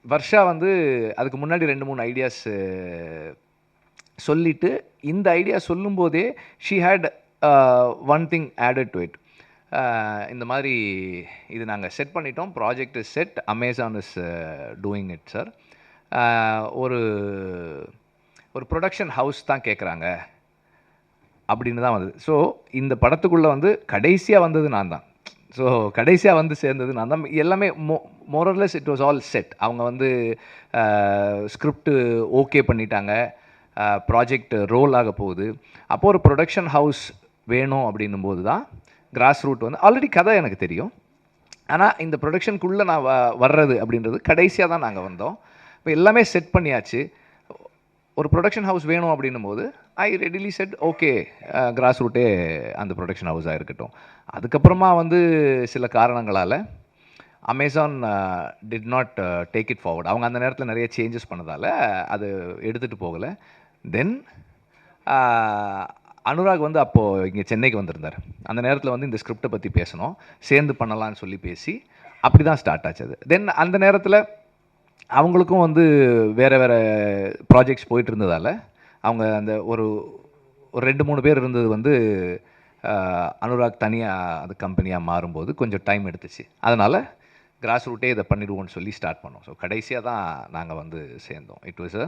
வர்ஷா வந்து அதுக்கு முன்னாடி 2-3 ஐடியாஸ் சொல்லிட்டு, இந்த ஐடியா சொல்லும்போதே she had one thing added to it. இந்த மாதிரி இது நாங்கள் செட் பண்ணிட்டோம், project is set, Amazon is doing it sir. ஒரு ஒரு ப்ரொடக்ஷன் ஹவுஸ் தான் கேட்குறாங்க அப்படின்னு தான் வந்தது. ஸோ இந்த படத்துக்குள்ளே வந்து கடைசியாக வந்தது நான் தான். ஸோ கடைசியாக வந்து சேர்ந்தது நான் தான். எல்லாமே more or less it was all set. அவங்க வந்து ஸ்கிரிப்ட் ஓகே பண்ணிட்டாங்க, ப்ராஜெக்ட் ரோல் ஆக போகுது. அப்போது ஒரு ப்ரொடக்ஷன் ஹவுஸ் வேணும் அப்படின்னும்போது தான் கிராஸ் ரூட் வந்து ஆல்ரெடி கதை எனக்கு தெரியும். ஆனால் இந்த ப்ரொடக்ஷனுக்குள்ளே நான் வர்றது அப்படின்றது கடைசியாக தான் நாங்கள் வந்தோம். இப்போ எல்லாமே செட் பண்ணியாச்சு. ஒரு ப்ரொடக்ஷன் ஹவுஸ் வேணும் அப்படின்னும் போது ஐ ரெடிலி செட் ஓகே, கிராஸ் ரூட்டே அந்த ப்ரொடக்ஷன் ஹவுஸாக இருக்கட்டும். அதுக்கப்புறமா வந்து சில காரணங்களால் Amazon did not take it forward. அவங்க அந்த நேரத்தில் நிறைய சேஞ்சஸ் பண்ணதால் அது எடுத்துகிட்டு போகலை. தென் அனுராக் வந்து அப்போது இங்கே சென்னைக்கு வந்திருந்தார். அந்த நேரத்தில் வந்து இந்த ஸ்கிரிப்டை பற்றி பேசணும், சேர்ந்து பண்ணலான்னு சொல்லி பேசி அப்படி தான் ஸ்டார்ட் ஆச்சு அது. தென் அந்த நேரத்தில் அவங்களுக்கும் வந்து வேறு வேறு ப்ராஜெக்ட்ஸ் போயிட்டு இருந்ததால் அவங்க அந்த ஒரு 2-3 பேர் இருந்தது வந்து அனுராக் தனியாக அது கம்பெனியாக மாறும்போது கொஞ்சம் டைம் எடுத்துச்சு. அதனால் கிராஸ் ரூட்டே இதை பண்ணிடுவோன்னு சொல்லி ஸ்டார்ட் பண்ணோம். ஸோ கடைசியாக தான் நாங்கள் வந்து சேர்ந்தோம். It was